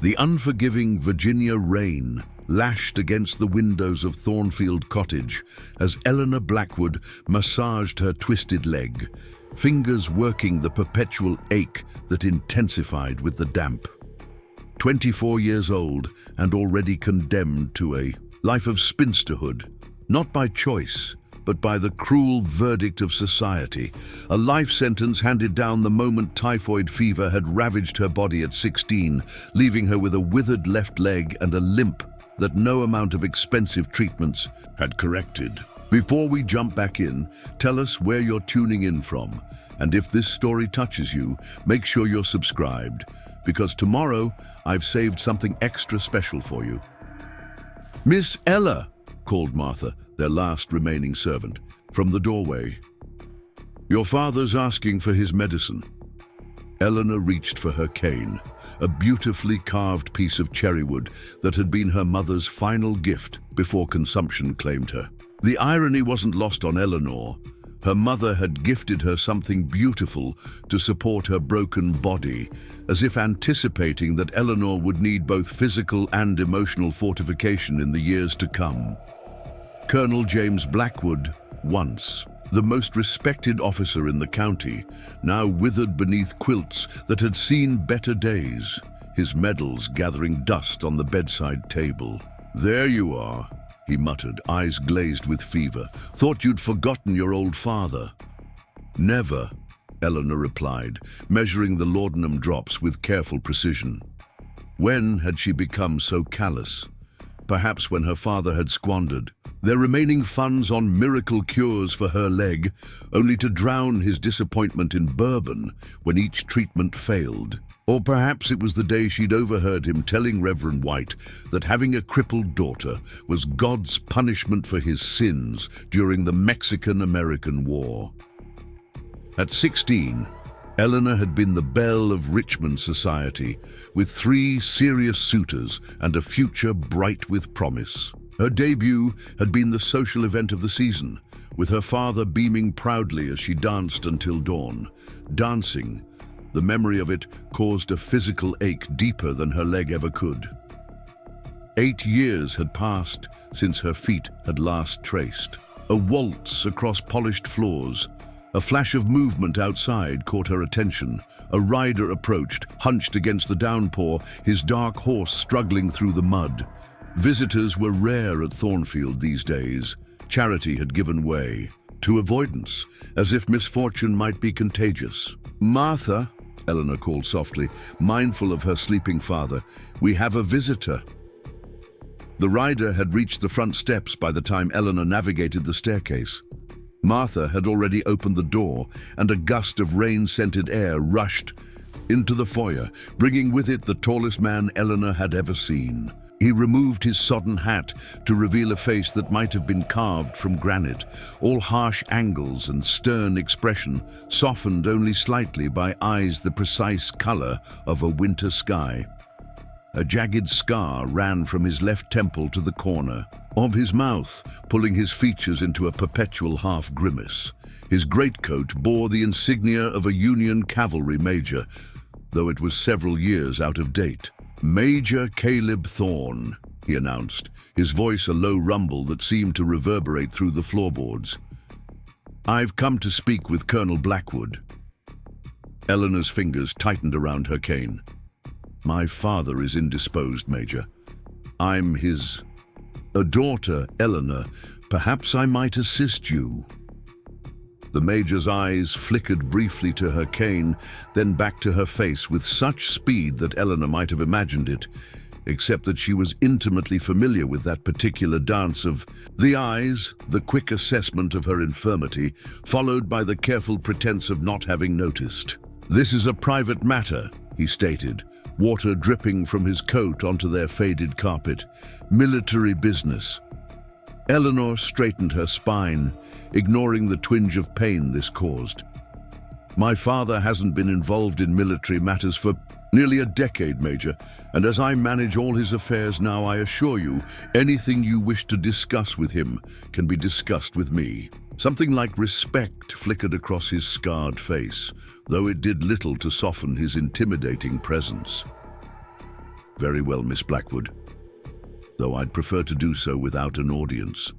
The unforgiving Virginia rain lashed against the windows of Thornfield Cottage as Eleanor Blackwood massaged her twisted leg, fingers working the perpetual ache that intensified with the damp. 24 years old and already condemned to a life of spinsterhood, not by choice, but by the cruel verdict of society, a life sentence handed down the moment typhoid fever had ravaged her body at 16, leaving her with a withered left leg and a limp that no amount of expensive treatments had corrected. Before we jump back in, tell us where you're tuning in from, and if this story touches you, make sure you're subscribed, because tomorrow I've saved something extra special for you. "Miss Ella," called Martha, their last remaining servant, from the doorway. "Your father's asking for his medicine." Eleanor reached for her cane, a beautifully carved piece of cherrywood that had been her mother's final gift before consumption claimed her. The irony wasn't lost on Eleanor. Her mother had gifted her something beautiful to support her broken body, as if anticipating that Eleanor would need both physical and emotional fortification in the years to come. Colonel James Blackwood, once the most respected officer in the county, now withered beneath quilts that had seen better days, his medals gathering dust on the bedside table. "There you are," he muttered, eyes glazed with fever. "Thought you'd forgotten your old father." "Never," Eleanor replied, measuring the laudanum drops with careful precision. When had she become so callous? Perhaps when her father had squandered their remaining funds on miracle cures for her leg, only to drown his disappointment in bourbon when each treatment failed. Or perhaps it was the day she'd overheard him telling Reverend White that having a crippled daughter was God's punishment for his sins during the Mexican-American War. At 16, Eleanor had been the belle of Richmond society, with 3 serious suitors and a future bright with promise. Her debut had been the social event of the season, with her father beaming proudly as she danced until dawn. Dancing, the memory of it caused a physical ache deeper than her leg ever could. 8 years had passed since her feet had last traced. A waltz across polished floors. A flash of movement outside caught her attention. A rider approached, hunched against the downpour, his dark horse struggling through the mud. Visitors were rare at Thornfield these days. Charity had given way to avoidance, as if misfortune might be contagious. "Martha," Eleanor called softly, mindful of her sleeping father, "we have a visitor." The rider had reached the front steps by the time Eleanor navigated the staircase. Martha had already opened the door, and a gust of rain-scented air rushed into the foyer, bringing with it the tallest man Eleanor had ever seen. He removed his sodden hat to reveal a face that might have been carved from granite, all harsh angles and stern expression, softened only slightly by eyes the precise color of a winter sky. A jagged scar ran from his left temple to the corner of his mouth, pulling his features into a perpetual half-grimace. His greatcoat bore the insignia of a Union cavalry major, though it was several years out of date. "Major Caleb Thorne," he announced, his voice a low rumble that seemed to reverberate through the floorboards. "I've come to speak with Colonel Blackwood." Eleanor's fingers tightened around her cane. "My father is indisposed, Major. I'm his daughter, Eleanor. Perhaps I might assist you." The Major's eyes flickered briefly to her cane, then back to her face with such speed that Eleanor might have imagined it, except that she was intimately familiar with that particular dance of the eyes, the quick assessment of her infirmity, followed by the careful pretense of not having noticed. "This is a private matter," he stated, water dripping from his coat onto their faded carpet. "Military business." Eleanor straightened her spine, ignoring the twinge of pain this caused. "My father hasn't been involved in military matters for nearly a decade, Major, and as I manage all his affairs now, I assure you, anything you wish to discuss with him can be discussed with me." Something like respect flickered across his scarred face, though it did little to soften his intimidating presence. Very well, Miss Blackwood, though I'd prefer to do so without an audience.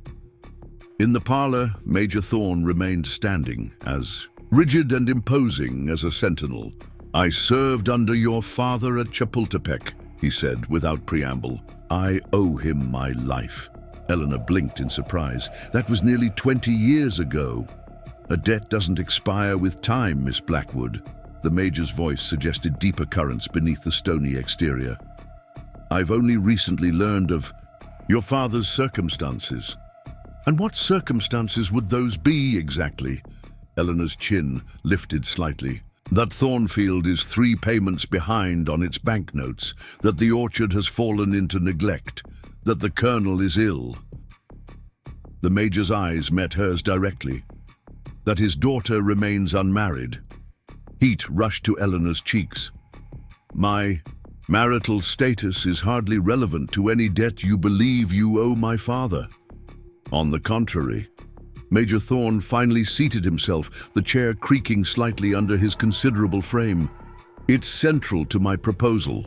In the parlor, Major Thorn remained standing, as rigid and imposing as a sentinel. "I served under your father at Chapultepec," he said without preamble. "I owe him my life." Eleanor blinked in surprise. "That was nearly 20 years ago. A debt doesn't expire with time, Miss Blackwood." The Major's voice suggested deeper currents beneath the stony exterior. "I've only recently learned of your father's circumstances." "And what circumstances would those be exactly?" Eleanor's chin lifted slightly. "That Thornfield is 3 payments behind on its banknotes, that the orchard has fallen into neglect, that the colonel is ill." The Major's eyes met hers directly. "That his daughter remains unmarried." Heat rushed to Eleanor's cheeks. "My marital status is hardly relevant to any debt you believe you owe my father." "On the contrary." Major Thorn finally seated himself, the chair creaking slightly under his considerable frame. "It's central to my proposal."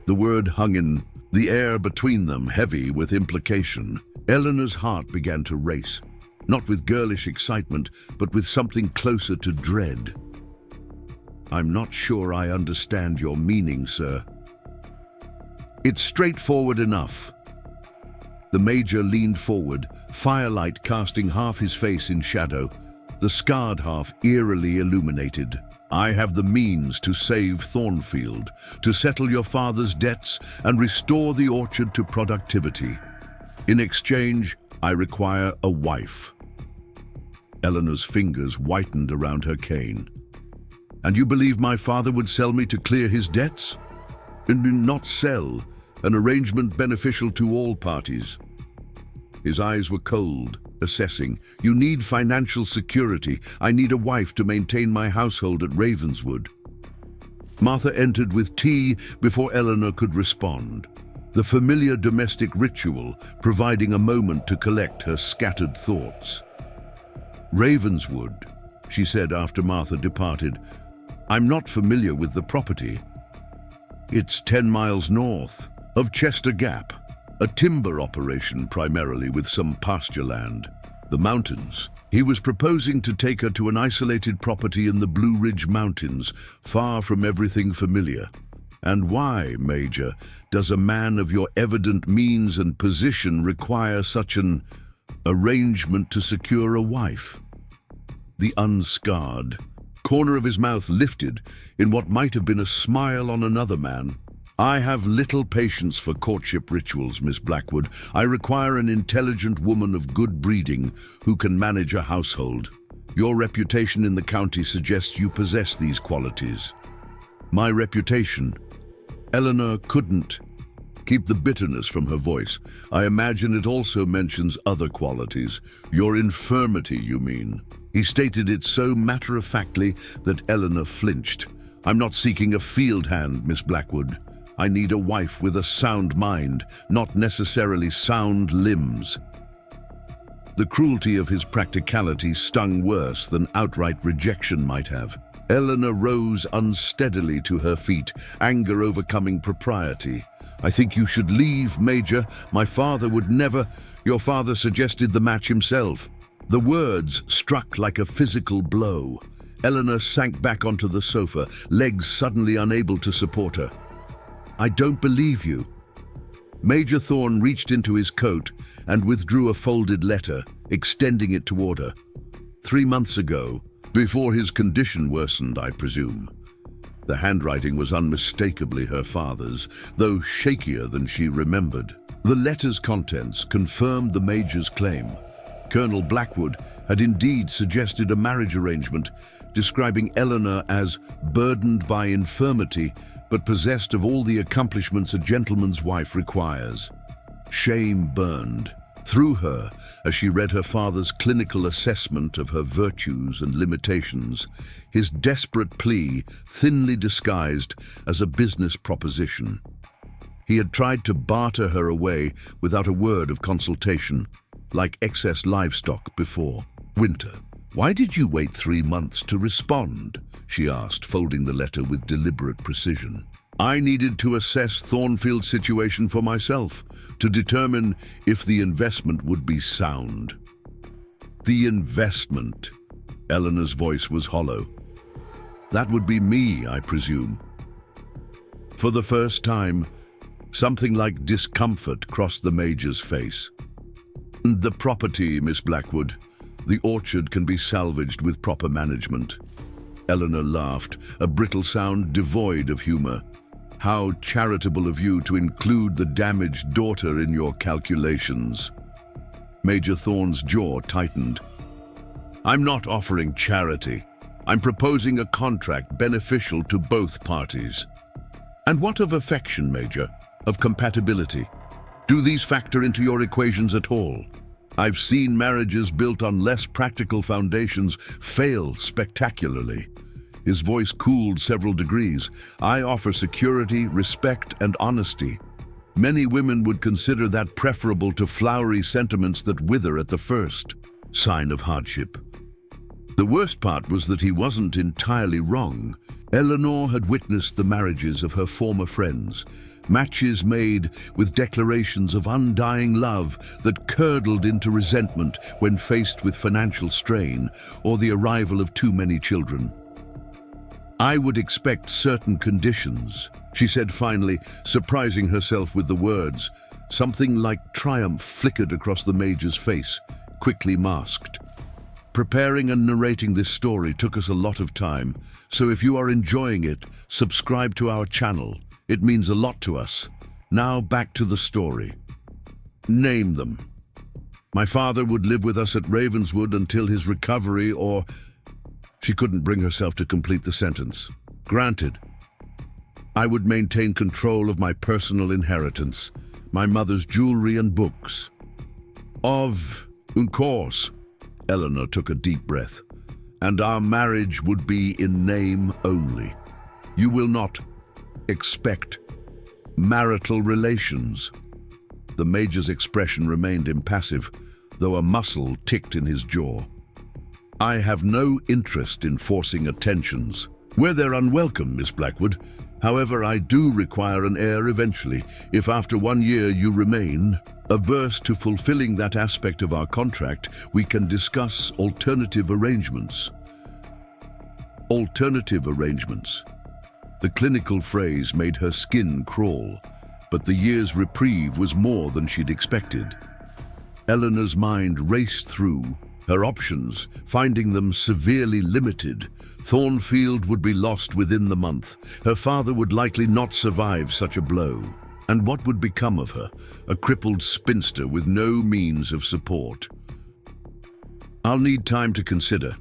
The word hung in the air between them, heavy with implication. Eleanor's heart began to race, not with girlish excitement, but with something closer to dread. "I'm not sure I understand your meaning, sir." "It's straightforward enough." The Major leaned forward, firelight casting half his face in shadow, the scarred half eerily illuminated. "I have the means to save Thornfield, to settle your father's debts and restore the orchard to productivity. In exchange, I require a wife." Eleanor's fingers whitened around her cane. "And you believe my father would sell me to clear his debts?" "Not sell, an arrangement beneficial to all parties." His eyes were cold, assessing. "You need financial security. I need a wife to maintain my household at Ravenswood." Martha entered with tea before Eleanor could respond, the familiar domestic ritual providing a moment to collect her scattered thoughts. "Ravenswood," she said after Martha departed. "I'm not familiar with the property." "It's 10 miles north of Chester Gap, a timber operation primarily with some pasture land. The mountains." He was proposing to take her to an isolated property in the Blue Ridge Mountains, far from everything familiar. "And why, Major, does a man of your evident means and position require such an arrangement to secure a wife?" The unscarred corner of his mouth lifted in what might have been a smile on another man. "I have little patience for courtship rituals, Miss Blackwood. I require an intelligent woman of good breeding who can manage a household. Your reputation in the county suggests you possess these qualities." "My reputation?" Eleanor couldn't keep the bitterness from her voice. "I imagine it also mentions other qualities. Your infirmity, you mean." He stated it so matter-of-factly that Eleanor flinched. "I'm not seeking a field hand, Miss Blackwood. I need a wife with a sound mind, not necessarily sound limbs." The cruelty of his practicality stung worse than outright rejection might have. Eleanor rose unsteadily to her feet, anger overcoming propriety. "I think you should leave, Major. My father would never—" "Your father suggested the match himself." The words struck like a physical blow. Eleanor sank back onto the sofa, legs suddenly unable to support her. "I don't believe you." Major Thorn reached into his coat and withdrew a folded letter, extending it toward her. 3 months ago, before his condition worsened, I presume." The handwriting was unmistakably her father's, though shakier than she remembered. The letter's contents confirmed the Major's claim. Colonel Blackwood had indeed suggested a marriage arrangement, describing Eleanor as burdened by infirmity, but possessed of all the accomplishments a gentleman's wife requires. Shame burned through her as she read her father's clinical assessment of her virtues and limitations, his desperate plea thinly disguised as a business proposition. He had tried to barter her away without a word of consultation, like excess livestock before winter. "Why did you wait 3 months to respond?" she asked, folding the letter with deliberate precision. I needed to assess Thornfield's situation for myself to determine if the investment would be sound. The investment. Eleanor's voice was hollow. That would be me, I presume. For the first time, something like discomfort crossed the Major's face. The property, Miss Blackwood. The orchard can be salvaged with proper management. Eleanor laughed, a brittle sound devoid of humor. How charitable of you to include the damaged daughter in your calculations. Major Thorne's jaw tightened. I'm not offering charity. I'm proposing a contract beneficial to both parties. And what of affection, Major? Of compatibility? Do these factor into your equations at all? I've seen marriages built on less practical foundations fail spectacularly. His voice cooled several degrees. I offer security, respect, and honesty. Many women would consider that preferable to flowery sentiments that wither at the first sign of hardship. The worst part was that he wasn't entirely wrong. Eleanor had witnessed the marriages of her former friends, matches made with declarations of undying love that curdled into resentment when faced with financial strain or the arrival of too many children. I would expect certain conditions, she said finally, surprising herself with the words. Something like triumph flickered across the Major's face, quickly masked. Preparing and narrating this story took us a lot of time, so if you are enjoying it, subscribe to our channel. It means a lot to us. Now back to the story. Name them. My father would live with us at Ravenswood until his recovery or... She couldn't bring herself to complete the sentence. Granted. I would maintain control of my personal inheritance, my mother's jewelry and books. Of course, Eleanor took a deep breath, and our marriage would be in name only. You will not expect marital relations. The Major's expression remained impassive, though a muscle ticked in his jaw. I have no interest in forcing attentions, where they're unwelcome, Miss Blackwood. However, I do require an heir eventually, if after 1 year you remain averse to fulfilling that aspect of our contract, we can discuss alternative arrangements. Alternative arrangements. The clinical phrase made her skin crawl, but the year's reprieve was more than she'd expected. Eleanor's mind raced through her options, finding them severely limited. Thornfield would be lost within the month. Her father would likely not survive such a blow. And what would become of her, a crippled spinster with no means of support? I'll need time to consider,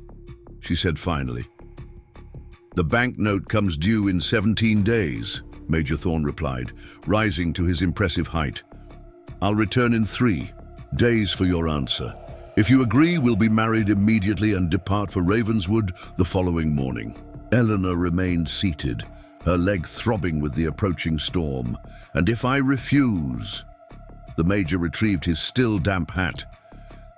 she said finally. The banknote comes due in 17 days, Major Thorne replied, rising to his impressive height. I'll return in 3 days for your answer. If you agree, we'll be married immediately and depart for Ravenswood the following morning. Eleanor remained seated, her leg throbbing with the approaching storm. And if I refuse? The Major retrieved his still damp hat.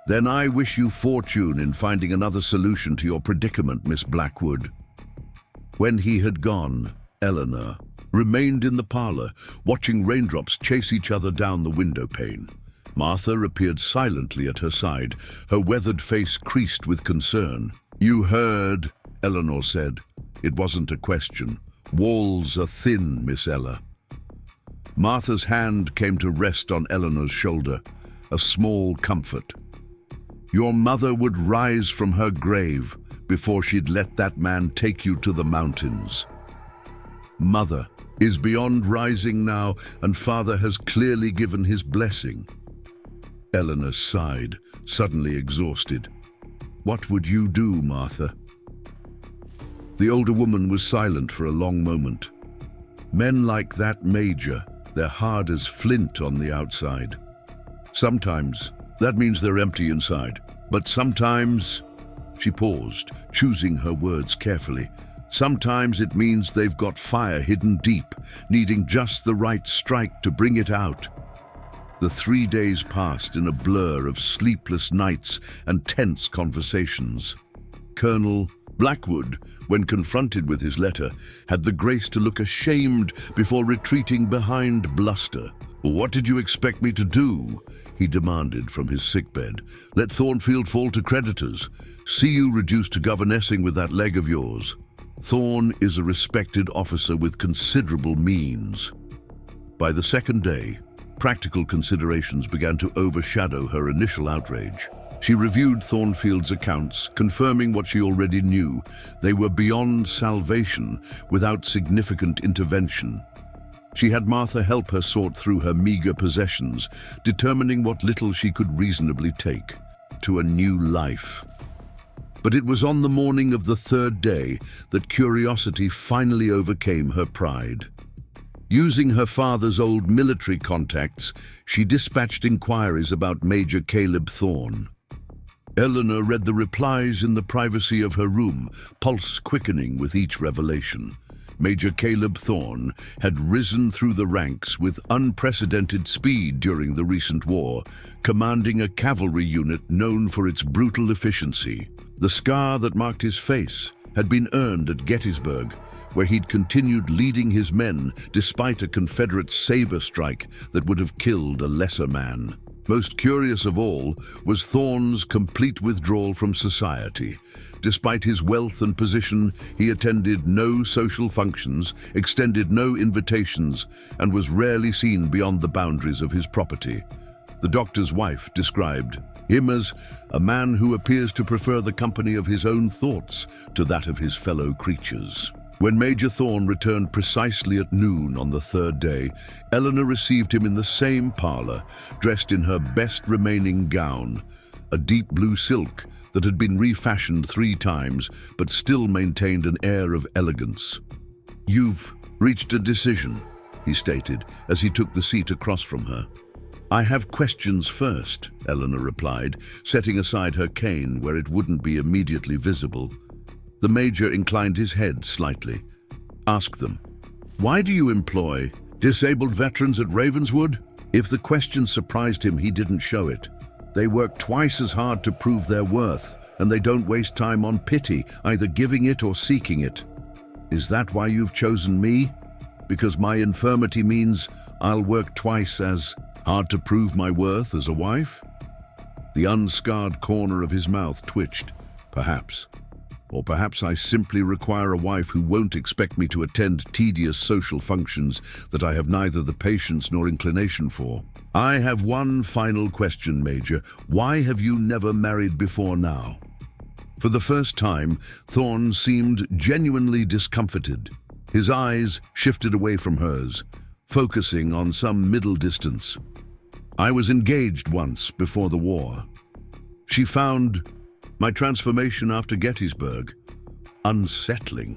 Then I wish you fortune in finding another solution to your predicament, Miss Blackwood. When he had gone, Eleanor remained in the parlor, watching raindrops chase each other down the window pane. Martha appeared silently at her side, her weathered face creased with concern. You heard, Eleanor said. It wasn't a question. Walls are thin, Miss Ella. Martha's hand came to rest on Eleanor's shoulder, a small comfort. Your mother would rise from her grave before she'd let that man take you to the mountains. Mother is beyond rising now, and father has clearly given his blessing. Eleanor sighed, suddenly exhausted. What would you do, Martha? The older woman was silent for a long moment. Men like that Major, they're hard as flint on the outside. Sometimes that means they're empty inside, but sometimes... She paused, choosing her words carefully. Sometimes it means they've got fire hidden deep, needing just the right strike to bring it out. The 3 days passed in a blur of sleepless nights and tense conversations. Colonel Blackwood, when confronted with his letter, had the grace to look ashamed before retreating behind bluster. "What did you expect me to do?" he demanded from his sickbed. "Let Thornfield fall to creditors? See you reduced to governessing with that leg of yours?" Thorn is a respected officer with considerable means. By the second day, practical considerations began to overshadow her initial outrage. She reviewed Thornfield's accounts, confirming what she already knew. They were beyond salvation, without significant intervention. She had Martha help her sort through her meager possessions, determining what little she could reasonably take to a new life. But it was on the morning of the third day that curiosity finally overcame her pride. Using her father's old military contacts, she dispatched inquiries about Major Caleb Thorne. Eleanor read the replies in the privacy of her room, pulse quickening with each revelation. Major Caleb Thorne had risen through the ranks with unprecedented speed during the recent war, commanding a cavalry unit known for its brutal efficiency. The scar that marked his face had been earned at Gettysburg, where he'd continued leading his men despite a Confederate saber strike that would have killed a lesser man. Most curious of all was Thorne's complete withdrawal from society. Despite his wealth and position, he attended no social functions, extended no invitations, and was rarely seen beyond the boundaries of his property. The doctor's wife described him as a man who appears to prefer the company of his own thoughts to that of his fellow creatures. When Major Thorne returned precisely at noon on the third day, Eleanor received him in the same parlor, dressed in her best remaining gown, a deep blue silk that had been refashioned 3 times but still maintained an air of elegance. "You've reached a decision," he stated as he took the seat across from her. "I have questions first," Eleanor replied, setting aside her cane where it wouldn't be immediately visible. The Major inclined his head slightly. "Ask them. Why do you employ disabled veterans at Ravenswood?" If the question surprised him, he didn't show it. "They work twice as hard to prove their worth, and they don't waste time on pity, either giving it or seeking it. Is that why you've chosen me? Because my infirmity means I'll work twice as hard to prove my worth as a wife?" The unscarred corner of his mouth twitched. "Perhaps. Or perhaps I simply require a wife who won't expect me to attend tedious social functions that I have neither the patience nor inclination for. I have one final question, Major. Why have you never married before now?" For the first time, Thorne seemed genuinely discomfited. His eyes shifted away from hers, focusing on some middle distance. "I was engaged once before the war." She found my transformation after Gettysburg unsettling.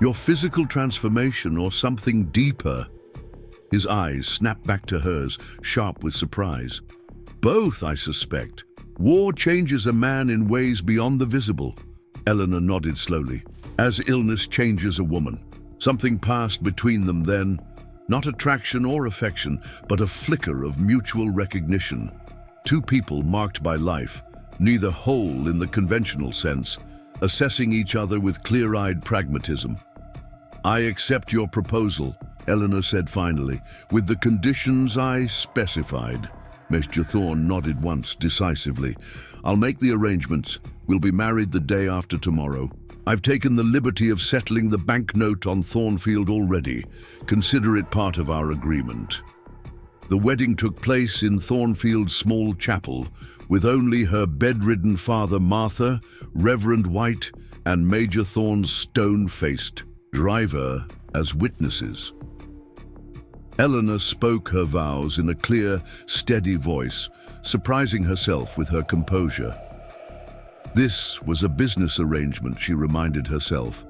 "Your physical transformation or something deeper?" His eyes snapped back to hers, sharp with surprise. "Both, I suspect. War changes a man in ways beyond the visible." Eleanor nodded slowly. "As illness changes a woman. Something passed between them then. Not attraction or affection, but a flicker of mutual recognition. 2 people marked by life, neither whole in the conventional sense, assessing each other with clear-eyed pragmatism." "I accept your proposal," Eleanor said finally, "with the conditions I specified." Major Thorne nodded once decisively. "I'll make the arrangements. We'll be married the day after tomorrow. I've taken the liberty of settling the banknote on Thornfield already. Consider it part of our agreement." The wedding took place in Thornfield's small chapel, with only her bedridden father Martha, Reverend White, and Major Thorne's stone-faced driver as witnesses. Eleanor spoke her vows in a clear, steady voice, surprising herself with her composure. This was a business arrangement, she reminded herself,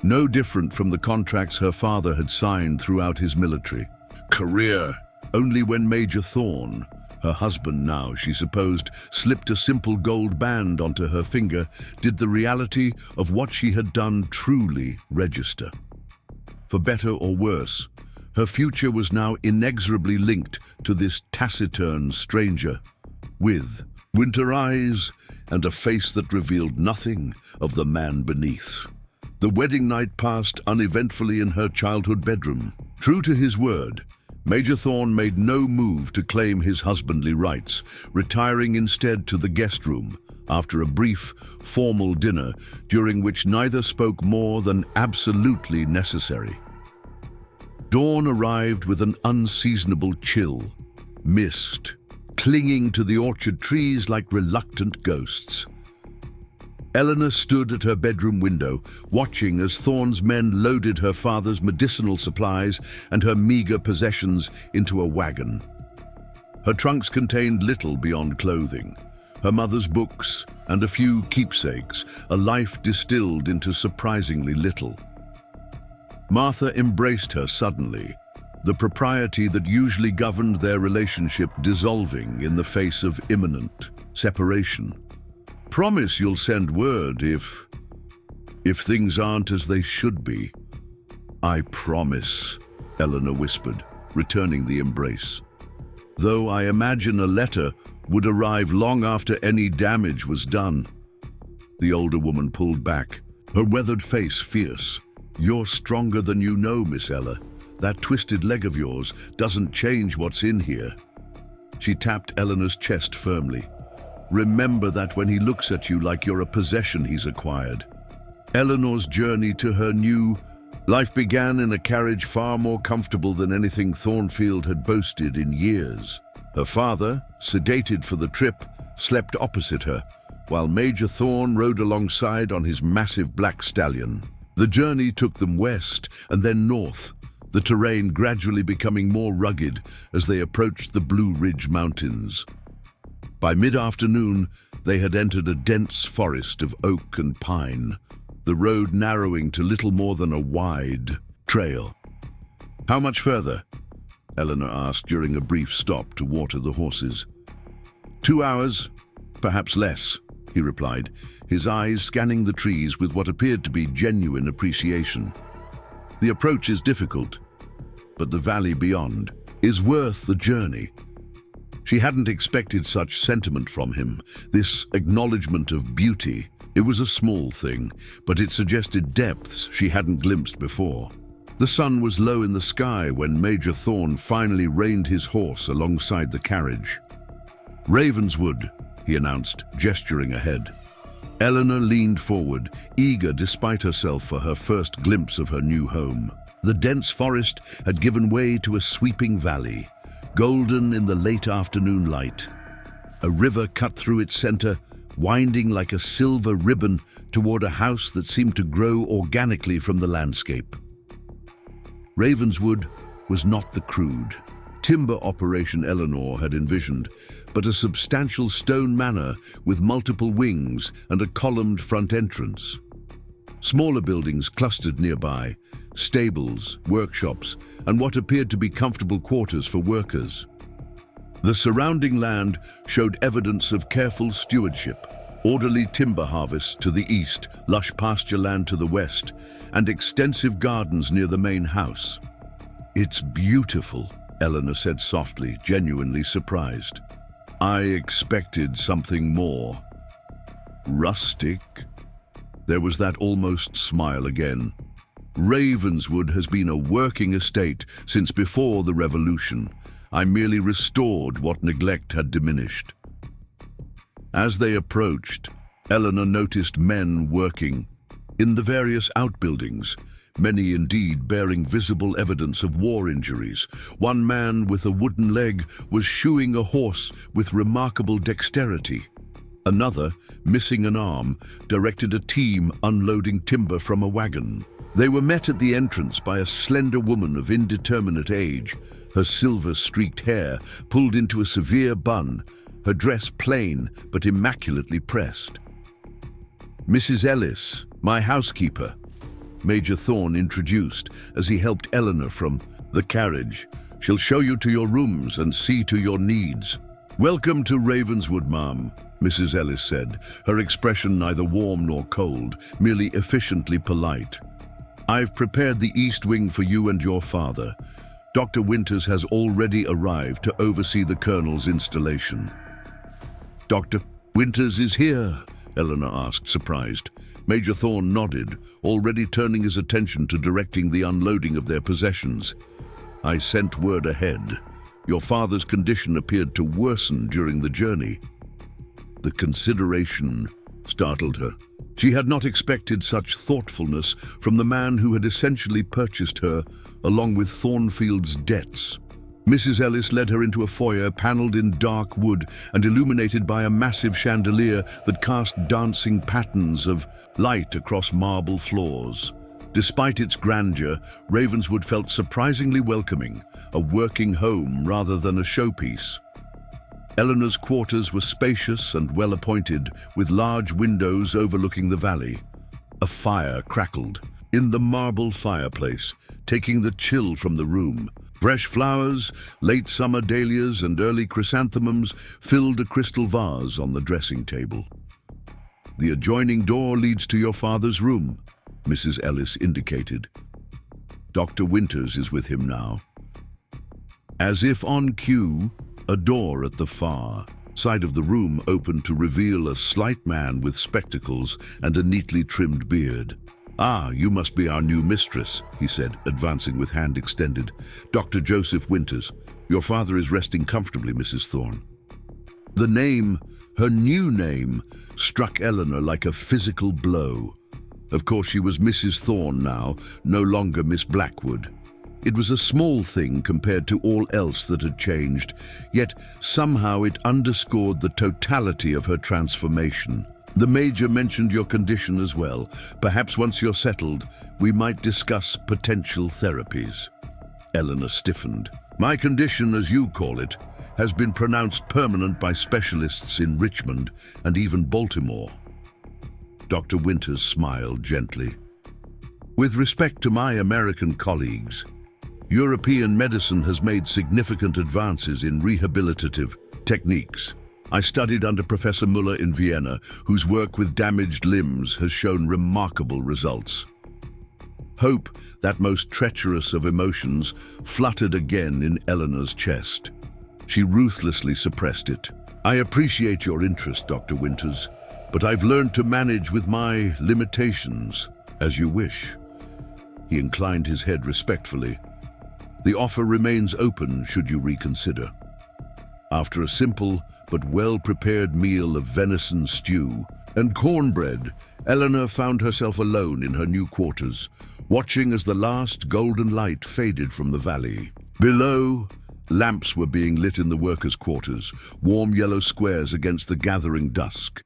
no different from the contracts her father had signed throughout his military career. Only when Major Thorne, her husband now, she supposed, slipped a simple gold band onto her finger, did the reality of what she had done truly register. For better or worse, her future was now inexorably linked to this taciturn stranger, with winter eyes, and a face that revealed nothing of the man beneath. The wedding night passed uneventfully in her childhood bedroom. True to his word, Major Thorn made no move to claim his husbandly rights, retiring instead to the guest room after a brief, formal dinner during which neither spoke more than absolutely necessary. Dawn arrived with an unseasonable chill, mist, clinging to the orchard trees like reluctant ghosts. Eleanor stood at her bedroom window, watching as Thorn's men loaded her father's medicinal supplies and her meager possessions into a wagon. Her trunks contained little beyond clothing, her mother's books and a few keepsakes, a life distilled into surprisingly little. Martha embraced her suddenly, the propriety that usually governed their relationship dissolving in the face of imminent separation. "Promise you'll send word if things aren't as they should be." "I promise," Eleanor whispered, returning the embrace. "Though I imagine a letter would arrive long after any damage was done." The older woman pulled back, her weathered face fierce. "You're stronger than you know, Miss Ella. That twisted leg of yours doesn't change what's in here." She tapped Eleanor's chest firmly. "Remember that when he looks at you like you're a possession he's acquired." Eleanor's journey to her new life began in a carriage far more comfortable than anything Thornfield had boasted in years. Her father, sedated for the trip, slept opposite her, while Major Thorn rode alongside on his massive black stallion. The journey took them west and then north, the terrain gradually becoming more rugged as they approached the Blue Ridge Mountains. By mid-afternoon, they had entered a dense forest of oak and pine, the road narrowing to little more than a wide trail. "How much further?" Eleanor asked during a brief stop to water the horses. 2 hours, perhaps less," he replied, his eyes scanning the trees with what appeared to be genuine appreciation. "The approach is difficult, but the valley beyond is worth the journey." She hadn't expected such sentiment from him, this acknowledgement of beauty. It was a small thing, but it suggested depths she hadn't glimpsed before. The sun was low in the sky when Major Thorn finally reined his horse alongside the carriage. "Ravenswood," he announced, gesturing ahead. Eleanor leaned forward, eager despite herself for her first glimpse of her new home. The dense forest had given way to a sweeping valley, golden in the late afternoon light. A river cut through its center, winding like a silver ribbon toward a house that seemed to grow organically from the landscape. Ravenswood was not the crude timber operation Eleanor had envisioned, but a substantial stone manor with multiple wings and a columned front entrance. Smaller buildings clustered nearby, stables, workshops, and what appeared to be comfortable quarters for workers. The surrounding land showed evidence of careful stewardship, orderly timber harvests to the east, lush pasture land to the west, and extensive gardens near the main house. "It's beautiful," Eleanor said softly, genuinely surprised. "I expected something more." "Rustic?" There was that almost smile again. "Ravenswood has been a working estate since before the Revolution. I merely restored what neglect had diminished." As they approached, Eleanor noticed men working in the various outbuildings, many indeed bearing visible evidence of war injuries. One man with a wooden leg was shoeing a horse with remarkable dexterity. Another, missing an arm, directed a team unloading timber from a wagon. They were met at the entrance by a slender woman of indeterminate age, her silver-streaked hair pulled into a severe bun, her dress plain but immaculately pressed. "Mrs. Ellis, my housekeeper," Major Thorn introduced as he helped Eleanor from the carriage. "She'll show you to your rooms and see to your needs." "Welcome to Ravenswood, ma'am," Mrs. Ellis said, her expression neither warm nor cold, merely efficiently polite. "I've prepared the east wing for you and your father. Dr. Winters has already arrived to oversee the colonel's installation." "Dr. Winters is here," Eleanor asked, surprised. Major Thorne nodded, already turning his attention to directing the unloading of their possessions. "I sent word ahead. Your father's condition appeared to worsen during the journey." The consideration startled her. She had not expected such thoughtfulness from the man who had essentially purchased her, along with Thornfield's debts. Mrs. Ellis led her into a foyer paneled in dark wood and illuminated by a massive chandelier that cast dancing patterns of light across marble floors. Despite its grandeur, Ravenswood felt surprisingly welcoming, a working home rather than a showpiece. Eleanor's quarters were spacious and well-appointed, with large windows overlooking the valley. A fire crackled in the marble fireplace, taking the chill from the room. Fresh flowers, late summer dahlias and early chrysanthemums filled a crystal vase on the dressing table. "The adjoining door leads to your father's room," Mrs. Ellis indicated. "Dr. Winters is with him now." As if on cue, a door at the far side of the room opened to reveal a slight man with spectacles and a neatly trimmed beard. "Ah, you must be our new mistress," he said, advancing with hand extended. "Dr. Joseph Winters. Your father is resting comfortably, Mrs. Thorne." The name, her new name, struck Eleanor like a physical blow. Of course, she was Mrs. Thorne now, no longer Miss Blackwood. It was a small thing compared to all else that had changed, yet somehow it underscored the totality of her transformation. "The Major mentioned your condition as well. Perhaps once you're settled, we might discuss potential therapies." Eleanor stiffened. "My condition, as you call it, has been pronounced permanent by specialists in Richmond and even Baltimore." Dr. Winters smiled gently. "With respect to my American colleagues, European medicine has made significant advances in rehabilitative techniques. I studied under Professor Müller in Vienna, whose work with damaged limbs has shown remarkable results." Hope, that most treacherous of emotions, fluttered again in Eleanor's chest. She ruthlessly suppressed it. "I appreciate your interest, Dr. Winters, but I've learned to manage with my limitations, as you wish." He inclined his head respectfully. "The offer remains open should you reconsider." After a simple but well-prepared meal of venison stew and cornbread, Eleanor found herself alone in her new quarters, watching as the last golden light faded from the valley. Below, lamps were being lit in the workers' quarters, warm yellow squares against the gathering dusk.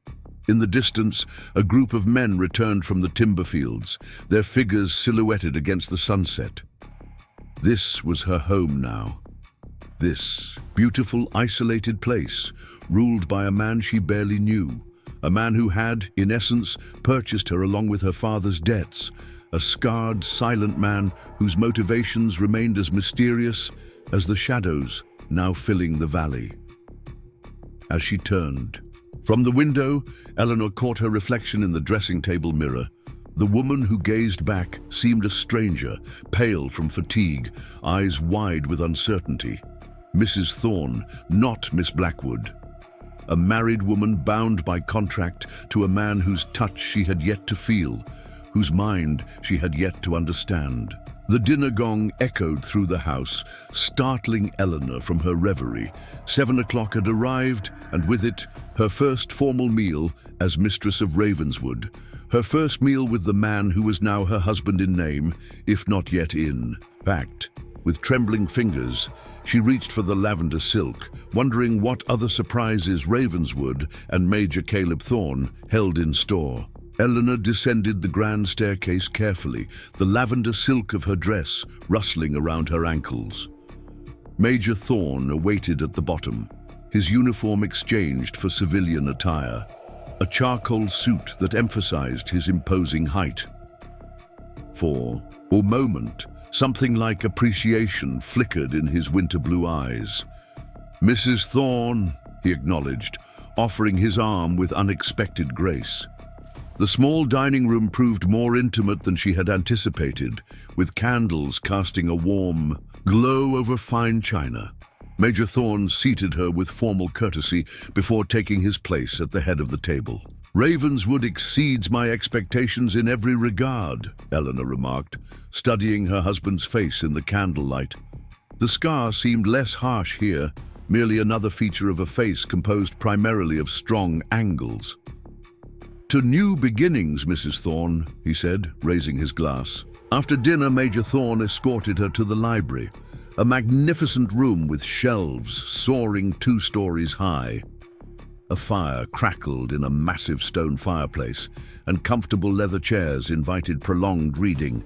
In the distance, a group of men returned from the timber fields, their figures silhouetted against the sunset. This was her home now. This beautiful, isolated place, ruled by a man she barely knew, a man who had, in essence, purchased her along with her father's debts, a scarred, silent man whose motivations remained as mysterious as the shadows now filling the valley. As she turned from the window, Eleanor caught her reflection in the dressing table mirror. The woman who gazed back seemed a stranger, pale from fatigue, eyes wide with uncertainty. Mrs. Thorne, not Miss Blackwood. A married woman bound by contract to a man whose touch she had yet to feel, whose mind she had yet to understand. The dinner gong echoed through the house, startling Eleanor from her reverie. 7 o'clock had arrived, and with it, her first formal meal as mistress of Ravenswood. Her first meal with the man who was now her husband in name, if not yet in fact. With trembling fingers, she reached for the lavender silk, wondering what other surprises Ravenswood and Major Caleb Thorne held in store. Eleanor descended the grand staircase carefully, the lavender silk of her dress rustling around her ankles. Major Thorne awaited at the bottom, his uniform exchanged for civilian attire, a charcoal suit that emphasized his imposing height. For a moment, something like appreciation flickered in his winter blue eyes. "Mrs. Thorne," he acknowledged, offering his arm with unexpected grace. The small dining room proved more intimate than she had anticipated, with candles casting a warm glow over fine china. Major Thorne seated her with formal courtesy before taking his place at the head of the table. "Ravenswood exceeds my expectations in every regard," Eleanor remarked, studying her husband's face in the candlelight. The scar seemed less harsh here, merely another feature of a face composed primarily of strong angles. "To new beginnings, Mrs. Thorne," he said, raising his glass. After dinner, Major Thorne escorted her to the library, a magnificent room with shelves soaring 2 stories high. A fire crackled in a massive stone fireplace, and comfortable leather chairs invited prolonged reading.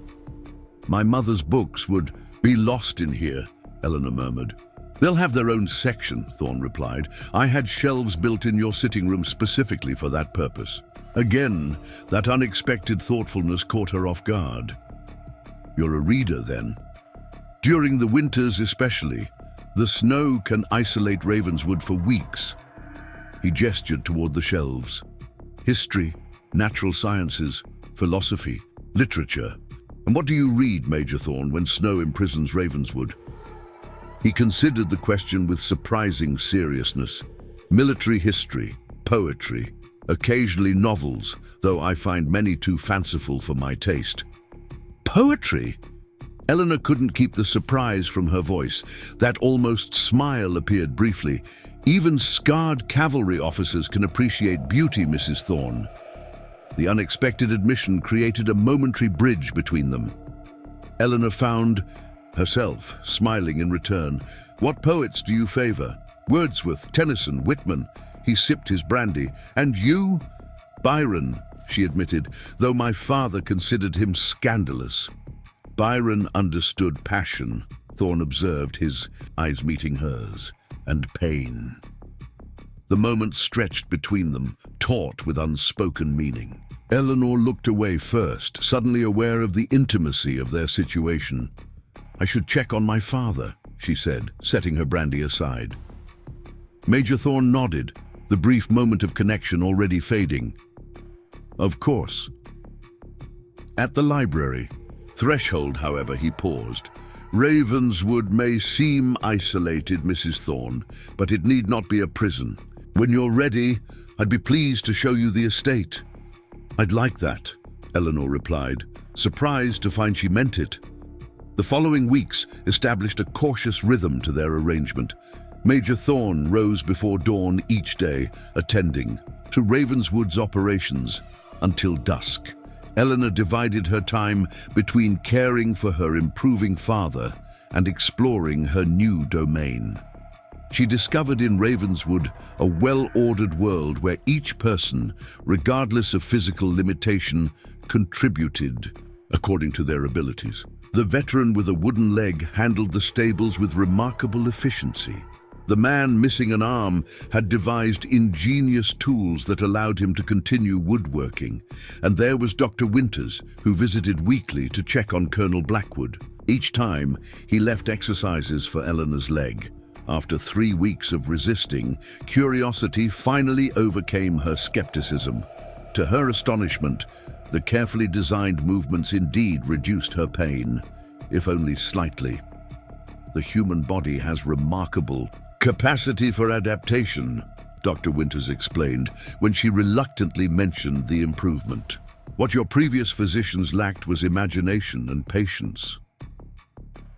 "My mother's books would be lost in here," Eleanor murmured. "They'll have their own section," Thorne replied. "I had shelves built in your sitting room specifically for that purpose." Again, that unexpected thoughtfulness caught her off guard. "You're a reader, then?" "During the winters especially. The snow can isolate Ravenswood for weeks." He gestured toward the shelves. "History, natural sciences, philosophy, literature. And what do you read, Major Thorne, when snow imprisons Ravenswood?" He considered the question with surprising seriousness. "Military history, poetry, occasionally novels, though I find many too fanciful for my taste." "Poetry?" Eleanor couldn't keep the surprise from her voice. That almost smile appeared briefly. "Even scarred cavalry officers can appreciate beauty, Mrs. Thorne." The unexpected admission created a momentary bridge between them. Eleanor found herself smiling in return. "What poets do you favor?" "Wordsworth, Tennyson, Whitman." He sipped his brandy. "And you?" "Byron," she admitted, "though my father considered him scandalous." Byron understood passion, Thorne observed, his eyes meeting hers, and pain. The moment stretched between them, taut with unspoken meaning. Eleanor looked away first, suddenly aware of the intimacy of their situation. "I should check on my father," she said, setting her brandy aside. Major Thorne nodded, the brief moment of connection already fading. "Of course." At the library threshold, however, he paused. "Ravenswood may seem isolated, Mrs. Thorne, but it need not be a prison. When you're ready, I'd be pleased to show you the estate." "I'd like that," Eleanor replied, surprised to find she meant it. The following weeks established a cautious rhythm to their arrangement. Major Thorne rose before dawn each day, attending to Ravenswood's operations until dusk. Eleanor divided her time between caring for her improving father and exploring her new domain. She discovered in Ravenswood a well-ordered world where each person, regardless of physical limitation, contributed according to their abilities. The veteran with a wooden leg handled the stables with remarkable efficiency. The man missing an arm had devised ingenious tools that allowed him to continue woodworking. And there was Dr. Winters, who visited weekly to check on Colonel Blackwood. Each time, he left exercises for Eleanor's leg. After 3 weeks of resisting, curiosity finally overcame her skepticism. To her astonishment, the carefully designed movements indeed reduced her pain, if only slightly. The human body has remarkable capacity for adaptation, Dr. Winters explained when she reluctantly mentioned the improvement. What your previous physicians lacked was imagination and patience.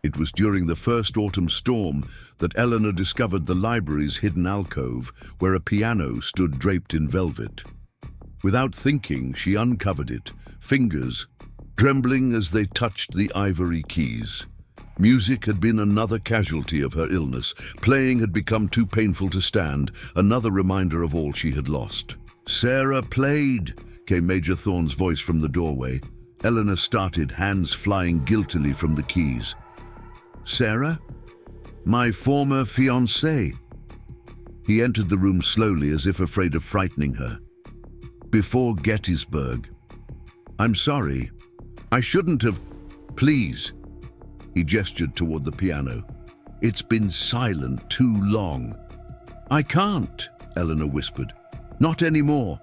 It was during the first autumn storm that Eleanor discovered the library's hidden alcove, where a piano stood draped in velvet. Without thinking, she uncovered it, fingers trembling as they touched the ivory keys. Music had been another casualty of her illness. Playing had become too painful to stand, another reminder of all she had lost. "Sarah played," came Major Thorne's voice from the doorway. Eleanor started, hands flying guiltily from the keys. "Sarah? My former fiancée." He entered the room slowly, as if afraid of frightening her. "Before Gettysburg. I'm sorry. I shouldn't have. Please." He gestured toward the piano. "It's been silent too long." "I can't," Eleanor whispered. "Not anymore."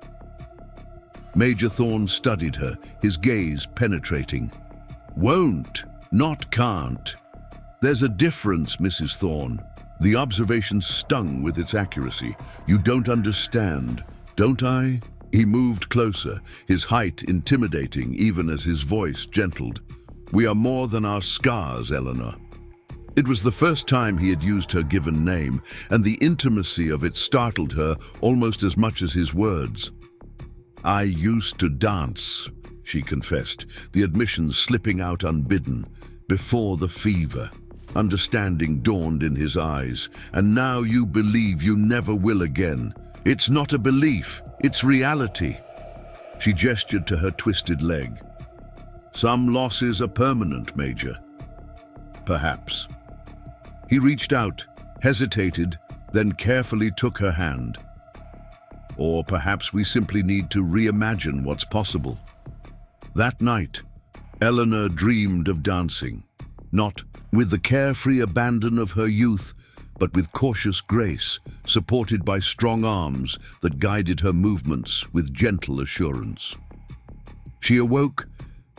Major Thorne studied her, his gaze penetrating. "Won't, not can't. There's a difference, Mrs. Thorne. The observation stung with its accuracy. "You don't understand, don't I?" He moved closer, his height intimidating even as his voice gentled. "We are more than our scars, Eleanor." It was the first time he had used her given name, and the intimacy of it startled her almost as much as his words. "I used to dance," she confessed, the admission slipping out unbidden, "before the fever." Understanding dawned in his eyes. "And now you believe you never will again. It's not a belief, it's reality." She gestured to her twisted leg. "Some losses are permanent, Major." "Perhaps." He reached out, hesitated, then carefully took her hand. "Or perhaps we simply need to reimagine what's possible." That night, Eleanor dreamed of dancing, not with the carefree abandon of her youth, but with cautious grace, supported by strong arms that guided her movements with gentle assurance. She awoke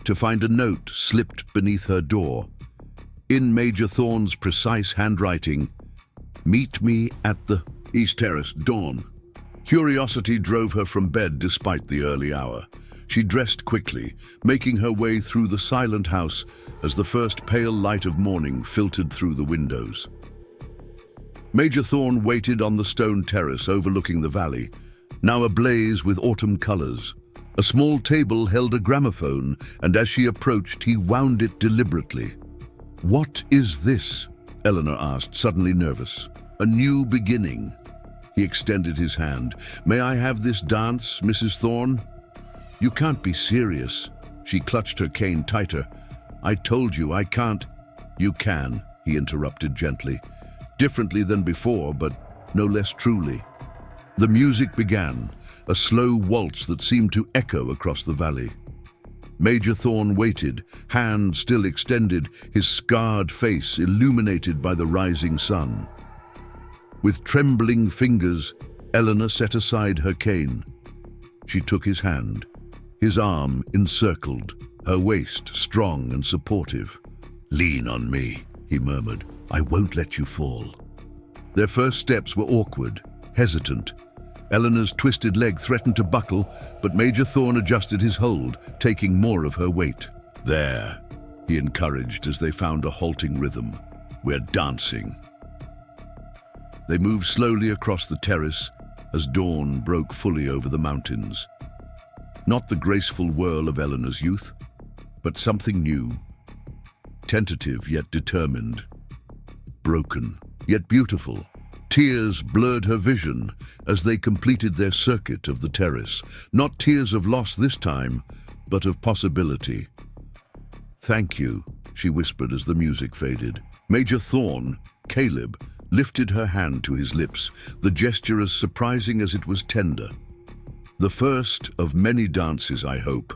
to find a note slipped beneath her door. In Major Thorn's precise handwriting, "Meet me at the East Terrace, dawn." Curiosity drove her from bed despite the early hour. She dressed quickly, making her way through the silent house as the first pale light of morning filtered through the windows. Major Thorn waited on the stone terrace overlooking the valley, now ablaze with autumn colors. A small table held a gramophone, and as she approached, he wound it deliberately. "What is this?" Eleanor asked, suddenly nervous. "A new beginning." He extended his hand. "May I have this dance, Mrs. Thorn?" "You can't be serious." She clutched her cane tighter. "I told you I can't." "You can," he interrupted gently. "Differently than before, but no less truly." The music began, a slow waltz that seemed to echo across the valley. Major Thorn waited, hand still extended, his scarred face illuminated by the rising sun. With trembling fingers, Eleanor set aside her cane. She took his hand, his arm encircled, her waist strong and supportive. "Lean on me," he murmured. "I won't let you fall." Their first steps were awkward, hesitant. Eleanor's twisted leg threatened to buckle, but Major Thorn adjusted his hold, taking more of her weight. "There," he encouraged as they found a halting rhythm. "We're dancing." They moved slowly across the terrace as dawn broke fully over the mountains. Not the graceful whirl of Eleanor's youth, but something new, tentative yet determined, broken yet beautiful. Tears blurred her vision as they completed their circuit of the terrace, not tears of loss this time, but of possibility. "Thank you," she whispered as the music faded. Major Thorn, Caleb, lifted her hand to his lips, the gesture as surprising as it was tender. "The first of many dances, I hope."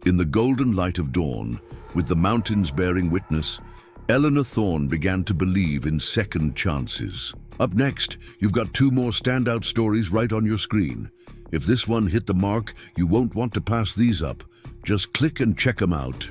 In the golden light of dawn, with the mountains bearing witness, Eleanor Thorn began to believe in second chances. Up next, you've got 2 more standout stories right on your screen. If this one hit the mark, you won't want to pass these up. Just click and check them out.